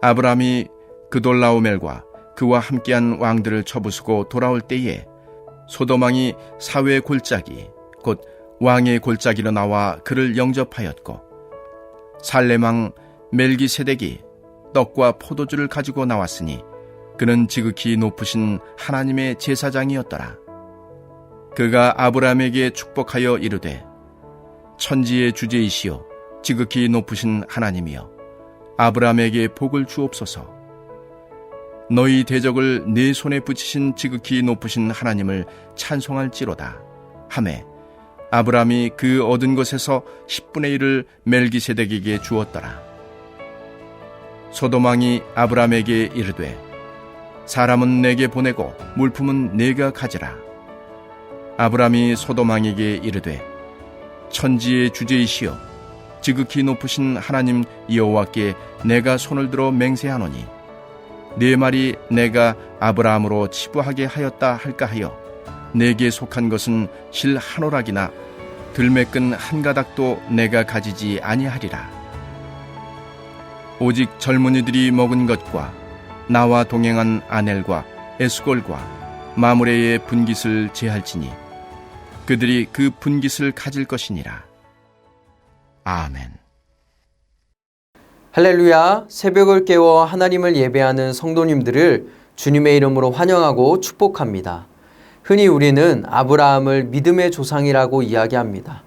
아브라함이 그돌라오멜과 그와 함께한 왕들을 쳐부수고 돌아올 때에 소돔 왕이 사회의 골짜기 곧 왕의 골짜기로 나와 그를 영접하였고, 살렘 왕 멜기세덱이 떡과 포도주를 가지고 나왔으니 그는 지극히 높으신 하나님의 제사장이었더라. 그가 아브라함에게 축복하여 이르되, 천지의 주제이시여 지극히 높으신 하나님이여 아브라함에게 복을 주옵소서. 너희 대적을 네 손에 붙이신 지극히 높으신 하나님을 찬송할지로다 하매, 아브라함이 그 얻은 것에서 10분의 1을 멜기세덱에게 주었더라. 소돔 왕이 아브라함에게 이르되, 사람은 내게 보내고 물품은 내가 가지라. 아브라함이 소돔 왕에게 이르되, 천지의 주제이시여 지극히 높으신 하나님 여호와께 내가 손을 들어 맹세하노니, 네 말이 내가 아브라함으로 치부하게 하였다 할까 하여 내게 속한 것은 실 한 오락이나 들매끈 한 가닥도 내가 가지지 아니하리라. 오직 젊은이들이 먹은 것과 나와 동행한 아넬과 에스골과 마므레의 분깃을 제할지니 그들이 그 분깃을 가질 것이니라. 아멘. 할렐루야. 새벽을 깨워 하나님을 예배하는 성도님들을 주님의 이름으로 환영하고 축복합니다. 흔히 우리는 아브라함을 믿음의 조상이라고 이야기합니다.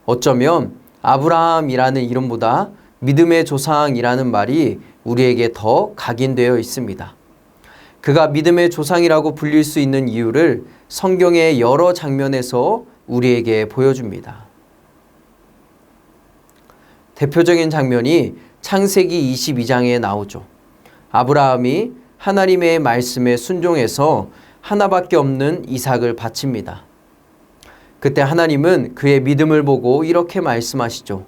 어쩌면 아브라함이라는 이름보다 믿음의 조상이라는 말이 우리에게 더 각인되어 있습니다. 그가 믿음의 조상이라고 불릴 수 있는 이유를 성경의 여러 장면에서 우리에게 보여줍니다. 대표적인 장면이 창세기 22장에 나오죠. 아브라함이 하나님의 말씀에 순종해서 하나밖에 없는 이삭을 바칩니다. 그때 하나님은 그의 믿음을 보고 이렇게 말씀하시죠.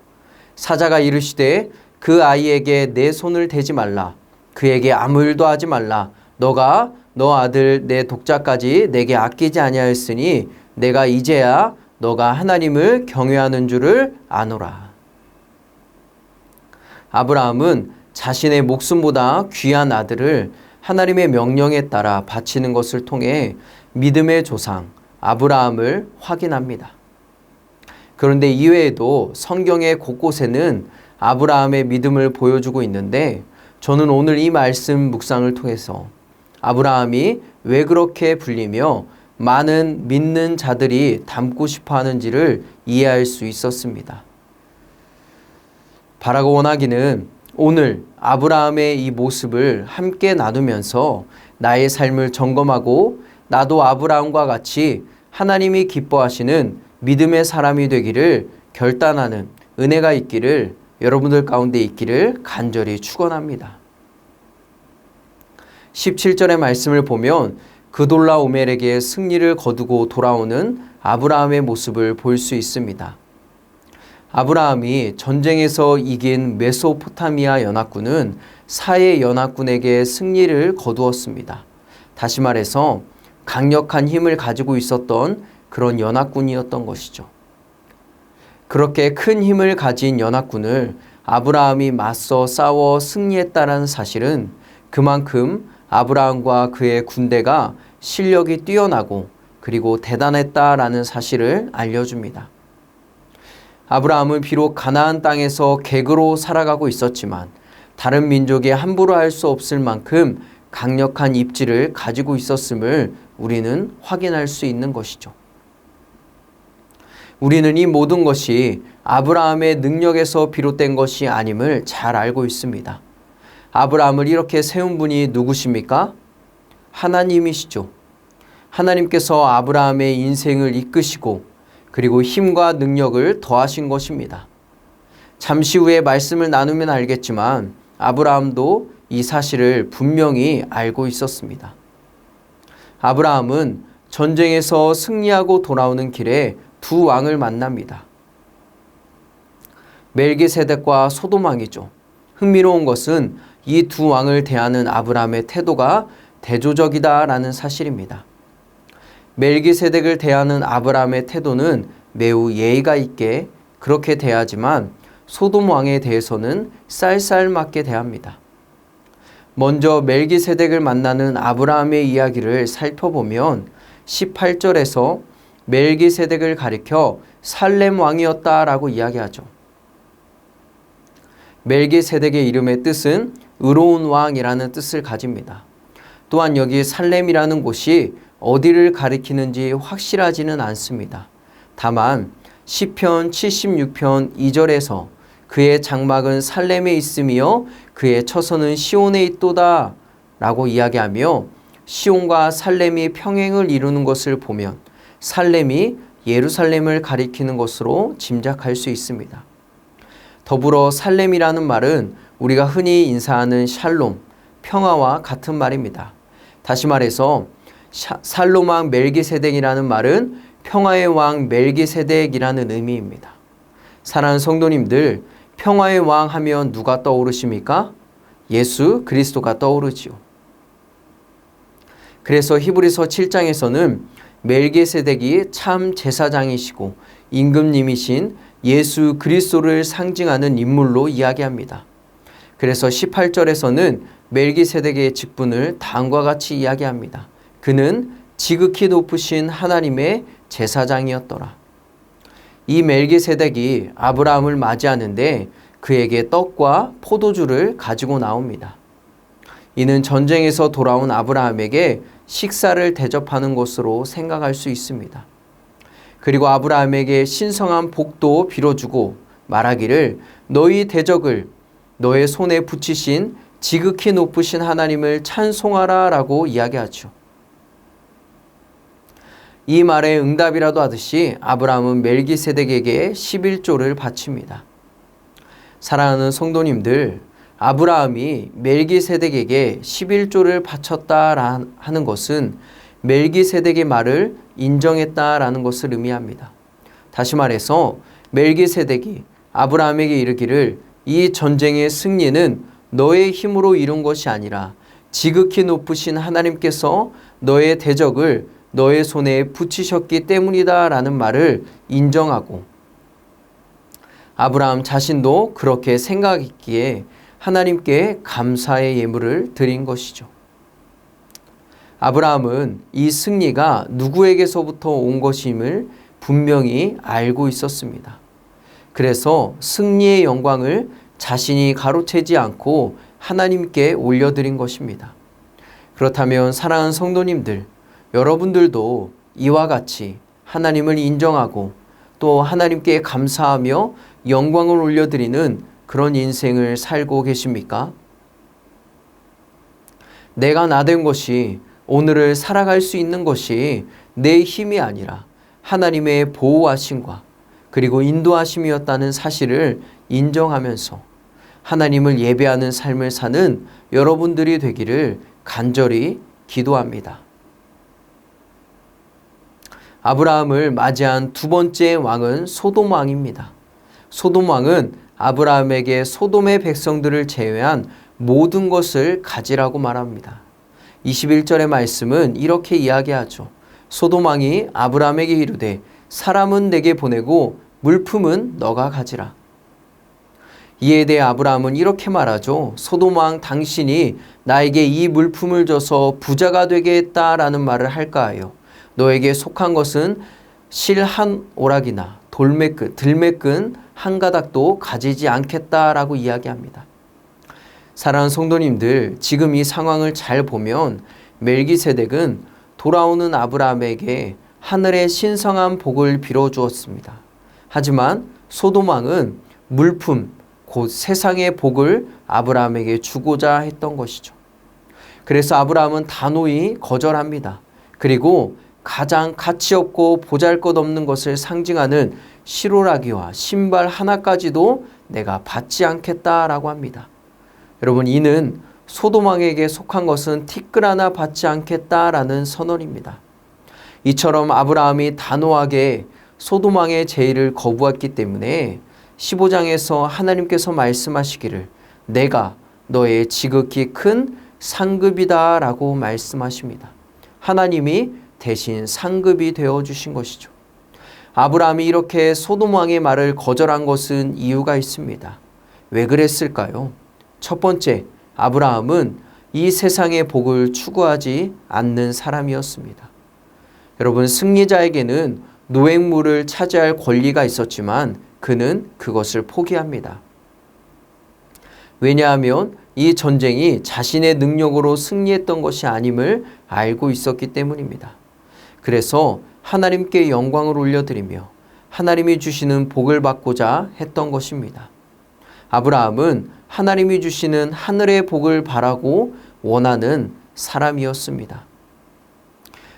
사자가 이르시되 그 아이에게 내 손을 대지 말라. 그에게 아무 일도 하지 말라. 너가 너 아들 내 독자까지 내게 아끼지 아니하였으니 내가 이제야 너가 하나님을 경외하는 줄을 아노라. 아브라함은 자신의 목숨보다 귀한 아들을 하나님의 명령에 따라 바치는 것을 통해 믿음의 조상 아브라함을 확인합니다. 그런데 이외에도 성경의 곳곳에는 아브라함의 믿음을 보여주고 있는데, 저는 오늘 이 말씀 묵상을 통해서 아브라함이 왜 그렇게 불리며 많은 믿는 자들이 닮고 싶어 하는지를 이해할 수 있었습니다. 바라고 원하기는 오늘 아브라함의 이 모습을 함께 나누면서 나의 삶을 점검하고 나도 아브라함과 같이 하나님이 기뻐하시는 믿음의 사람이 되기를 결단하는 은혜가 있기를 여러분들 가운데 있기를 간절히 축원합니다. 17절의 말씀을 보면 그돌라오멜에게 승리를 거두고 돌아오는 아브라함의 모습을 볼 수 있습니다. 아브라함이 전쟁에서 이긴 메소포타미아 연합군은 사해 연합군에게 승리를 거두었습니다. 다시 말해서 강력한 힘을 가지고 있었던 그런 연합군이었던 것이죠. 그렇게 큰 힘을 가진 연합군을 아브라함이 맞서 싸워 승리했다는 사실은 그만큼 아브라함과 그의 군대가 실력이 뛰어나고 그리고 대단했다라는 사실을 알려줍니다. 아브라함은 비록 가나안 땅에서 객으로 살아가고 있었지만 다른 민족이 함부로 할 수 없을 만큼 강력한 입지를 가지고 있었음을 우리는 확인할 수 있는 것이죠. 우리는 이 모든 것이 아브라함의 능력에서 비롯된 것이 아님을 잘 알고 있습니다. 아브라함을 이렇게 세운 분이 누구십니까? 하나님이시죠. 하나님께서 아브라함의 인생을 이끄시고 그리고 힘과 능력을 더하신 것입니다. 잠시 후에 말씀을 나누면 알겠지만 아브라함도 이 사실을 분명히 알고 있었습니다. 아브라함은 전쟁에서 승리하고 돌아오는 길에 두 왕을 만납니다. 멜기세덱과 소돔 왕이죠. 흥미로운 것은 이 두 왕을 대하는 아브라함의 태도가 대조적이다라는 사실입니다. 멜기세덱을 대하는 아브라함의 태도는 매우 예의가 있게 그렇게 대하지만 소돔 왕에 대해서는 쌀쌀맞게 대합니다. 먼저 멜기세덱을 만나는 아브라함의 이야기를 살펴보면 18절에서 멜기세덱을 가리켜 살렘 왕이었다라고 이야기하죠. 멜기세덱의 이름의 뜻은 의로운 왕이라는 뜻을 가집니다. 또한 여기 살렘이라는 곳이 어디를 가리키는지 확실하지는 않습니다. 다만 시편 76편 2절에서 그의 장막은 살렘에 있으며 그의 처소는 시온에 있도다 라고 이야기하며 시온과 살렘이 평행을 이루는 것을 보면 살렘이 예루살렘을 가리키는 것으로 짐작할 수 있습니다. 더불어 살렘이라는 말은 우리가 흔히 인사하는 샬롬, 평화와 같은 말입니다. 다시 말해서 살롬 왕 멜기세덱이라는 말은 평화의 왕 멜기세덱이라는 의미입니다. 사랑하는 성도님들, 평화의 왕 하면 누가 떠오르십니까? 예수 그리스도가 떠오르지요. 그래서 히브리서 7장에서는 멜기세덱이 참 제사장이시고 임금님이신 예수 그리스도를 상징하는 인물로 이야기합니다. 그래서 18절에서는 멜기세덱의 직분을 다음과 같이 이야기합니다. 그는 지극히 높으신 하나님의 제사장이었더라. 이 멜기세덱이 아브라함을 맞이하는데 그에게 떡과 포도주를 가지고 나옵니다. 이는 전쟁에서 돌아온 아브라함에게 식사를 대접하는 것으로 생각할 수 있습니다. 그리고 아브라함에게 신성한 복도 빌어주고 말하기를 너희 대적을 너의 손에 붙이신 지극히 높으신 하나님을 찬송하라 라고 이야기하죠. 이 말에 응답이라도 하듯이 아브라함은 멜기세덱에게 11조를 바칩니다. 사랑하는 성도님들, 아브라함이 멜기세덱에게 11조를 바쳤다 하는 것은 멜기세덱의 말을 인정했다라는 것을 의미합니다. 다시 말해서 멜기세덱이 아브라함에게 이르기를 이 전쟁의 승리는 너의 힘으로 이룬 것이 아니라 지극히 높으신 하나님께서 너의 대적을 너의 손에 붙이셨기 때문이다 라는 말을 인정하고 아브라함 자신도 그렇게 생각했기에 하나님께 감사의 예물을 드린 것이죠. 아브라함은 이 승리가 누구에게서부터 온 것임을 분명히 알고 있었습니다. 그래서 승리의 영광을 자신이 가로채지 않고 하나님께 올려드린 것입니다. 그렇다면 사랑하는 성도님들, 여러분들도 이와 같이 하나님을 인정하고 또 하나님께 감사하며 영광을 올려드리는 그런 인생을 살고 계십니까? 내가 나된 것이 오늘을 살아갈 수 있는 것이 내 힘이 아니라 하나님의 보호하심과 그리고 인도하심이었다는 사실을 인정하면서 하나님을 예배하는 삶을 사는 여러분들이 되기를 간절히 기도합니다. 아브라함을 맞이한 두 번째 왕은 소돔 왕입니다. 소돔 왕은 아브라함에게 소돔의 백성들을 제외한 모든 것을 가지라고 말합니다. 21절의 말씀은 이렇게 이야기하죠. 소돔 왕이 아브라함에게 이르되 사람은 내게 보내고 물품은 너가 가지라. 이에 대해 아브라함은 이렇게 말하죠. 소돔 왕 당신이 나에게 이 물품을 줘서 부자가 되게 했다라는 말을 할까하여 너에게 속한 것은 실 한 오락이나 들매끈 한 가닥도 가지지 않겠다라고 이야기합니다. 사랑하는 성도님들, 지금 이 상황을 잘 보면 멜기세덱은 돌아오는 아브라함에게 하늘의 신성한 복을 빌어주었습니다. 하지만 소돔 왕은 물품, 곧 세상의 복을 아브라함에게 주고자 했던 것이죠. 그래서 아브라함은 단호히 거절합니다. 그리고 가장 가치 없고 보잘것없는 것을 상징하는 시로라기와 신발 하나까지도 내가 받지 않겠다라고 합니다. 여러분, 이는 소돔 왕에게 속한 것은 티끌 하나 받지 않겠다라는 선언입니다. 이처럼 아브라함이 단호하게 소돔 왕의 제의를 거부했기 때문에 15장에서 하나님께서 말씀하시기를 내가 너의 지극히 큰 상급이다 라고 말씀하십니다. 하나님이 대신 상급이 되어주신 것이죠. 아브라함이 이렇게 소돔 왕의 말을 거절한 것은 이유가 있습니다. 왜 그랬을까요? 첫 번째, 아브라함은 이 세상의 복을 추구하지 않는 사람이었습니다. 여러분, 승리자에게는 노획물을 차지할 권리가 있었지만 그는 그것을 포기합니다. 왜냐하면 이 전쟁이 자신의 능력으로 승리했던 것이 아님을 알고 있었기 때문입니다. 그래서 하나님께 영광을 올려드리며 하나님이 주시는 복을 받고자 했던 것입니다. 아브라함은 하나님이 주시는 하늘의 복을 바라고 원하는 사람이었습니다.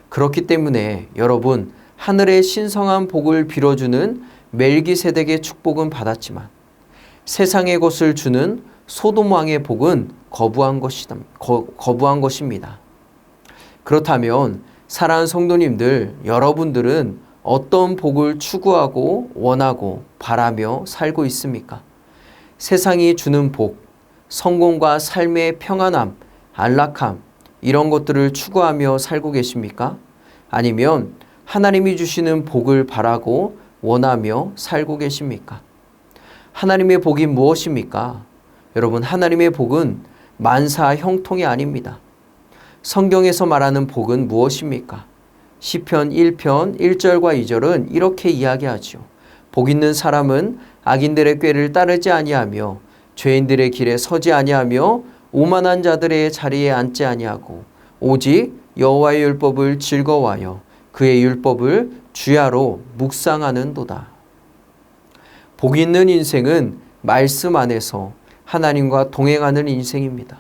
그렇기 때문에 여러분, 하늘의 신성한 복을 빌어주는 멜기세덱의 축복은 받았지만 세상의 것을 주는 소돔 왕의 복은 거부한 것입니다. 그렇다면 사랑하는 성도님들, 여러분들은 어떤 복을 추구하고 원하고 바라며 살고 있습니까? 세상이 주는 복, 성공과 삶의 평안함, 안락함, 이런 것들을 추구하며 살고 계십니까? 아니면 하나님이 주시는 복을 바라고 원하며 살고 계십니까? 하나님의 복이 무엇입니까? 여러분, 하나님의 복은 만사 형통이 아닙니다. 성경에서 말하는 복은 무엇입니까? 시편 1편 1절과 2절은 이렇게 이야기하지요. 복 있는 사람은 악인들의 꾀를 따르지 아니하며 죄인들의 길에 서지 아니하며 오만한 자들의 자리에 앉지 아니하고 오직 여호와의 율법을 즐거워하여 그의 율법을 주야로 묵상하는도다. 복 있는 인생은 말씀 안에서 하나님과 동행하는 인생입니다.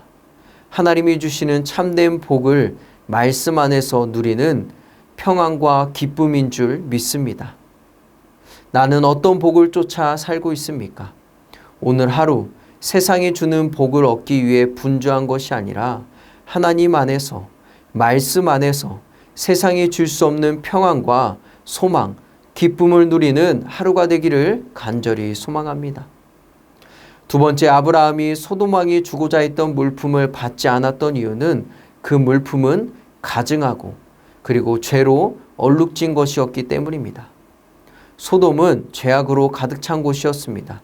하나님이 주시는 참된 복을 말씀 안에서 누리는 평안과 기쁨인 줄 믿습니다. 나는 어떤 복을 쫓아 살고 있습니까? 오늘 하루 세상이 주는 복을 얻기 위해 분주한 것이 아니라 하나님 안에서, 말씀 안에서 세상이 줄 수 없는 평안과 소망, 기쁨을 누리는 하루가 되기를 간절히 소망합니다. 두 번째, 아브라함이 소돔 왕이 주고자 했던 물품을 받지 않았던 이유는 그 물품은 가증하고 그리고 죄로 얼룩진 것이었기 때문입니다. 소돔은 죄악으로 가득 찬 곳이었습니다.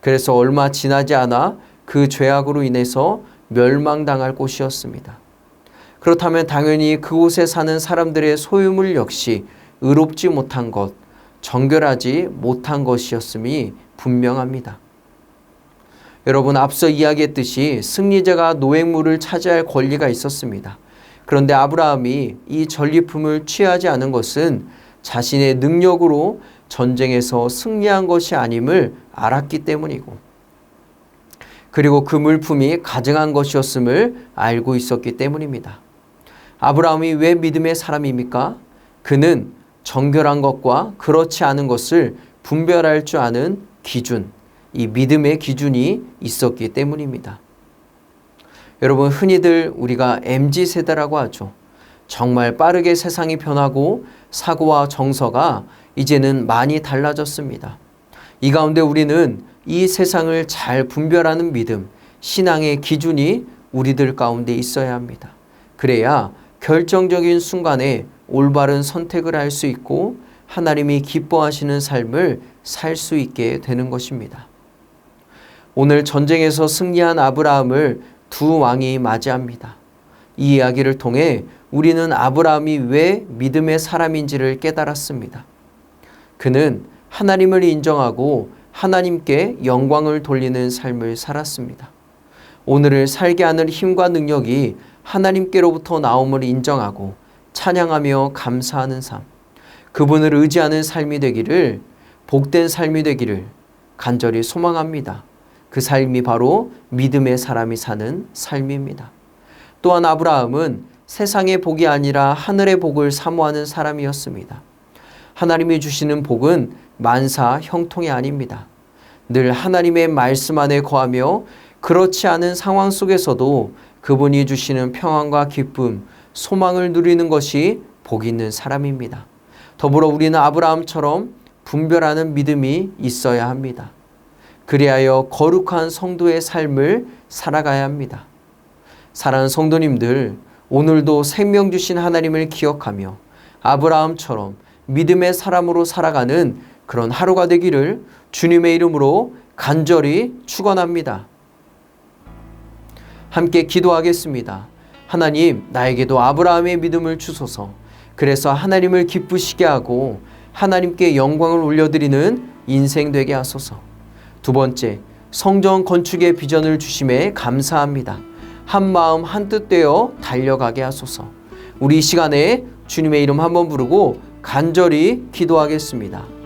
그래서 얼마 지나지 않아 그 죄악으로 인해서 멸망당할 곳이었습니다. 그렇다면 당연히 그곳에 사는 사람들의 소유물 역시 의롭지 못한 것, 정결하지 못한 것이었음이 분명합니다. 여러분, 앞서 이야기했듯이 승리자가 노획물을 차지할 권리가 있었습니다. 그런데 아브라함이 이 전리품을 취하지 않은 것은 자신의 능력으로 전쟁에서 승리한 것이 아님을 알았기 때문이고, 그리고 그 물품이 가증한 것이었음을 알고 있었기 때문입니다. 아브라함이 왜 믿음의 사람입니까? 그는 정결한 것과 그렇지 않은 것을 분별할 줄 아는 기준, 이 믿음의 기준이 있었기 때문입니다. 여러분, 흔히들 우리가 MZ세대라고 하죠. 정말 빠르게 세상이 변하고 사고와 정서가 이제는 많이 달라졌습니다. 이 가운데 우리는 이 세상을 잘 분별하는 믿음, 신앙의 기준이 우리들 가운데 있어야 합니다. 그래야 결정적인 순간에 올바른 선택을 할 수 있고 하나님이 기뻐하시는 삶을 살 수 있게 되는 것입니다. 오늘 전쟁에서 승리한 아브라함을 두 왕이 맞이합니다. 이 이야기를 통해 우리는 아브라함이 왜 믿음의 사람인지를 깨달았습니다. 그는 하나님을 인정하고 하나님께 영광을 돌리는 삶을 살았습니다. 오늘을 살게 하는 힘과 능력이 하나님께로부터 나옴을 인정하고 찬양하며 감사하는 삶, 그분을 의지하는 삶이 되기를, 복된 삶이 되기를 간절히 소망합니다. 그 삶이 바로 믿음의 사람이 사는 삶입니다. 또한 아브라함은 세상의 복이 아니라 하늘의 복을 사모하는 사람이었습니다. 하나님이 주시는 복은 만사 형통이 아닙니다. 늘 하나님의 말씀 안에 거하며 그렇지 않은 상황 속에서도 그분이 주시는 평안과 기쁨, 소망을 누리는 것이 복 있는 사람입니다. 더불어 우리는 아브라함처럼 분별하는 믿음이 있어야 합니다. 그리하여 거룩한 성도의 삶을 살아가야 합니다. 사랑하는 성도님들, 오늘도 생명 주신 하나님을 기억하며 아브라함처럼 믿음의 사람으로 살아가는 그런 하루가 되기를 주님의 이름으로 간절히 축원합니다. 함께 기도하겠습니다. 하나님, 나에게도 아브라함의 믿음을 주소서. 그래서 하나님을 기쁘시게 하고 하나님께 영광을 올려드리는 인생 되게 하소서. 두 번째, 성전 건축의 비전을 주심에 감사합니다. 한 마음 한 뜻 되어 달려가게 하소서. 우리 이 시간에 주님의 이름 한번 부르고 간절히 기도하겠습니다.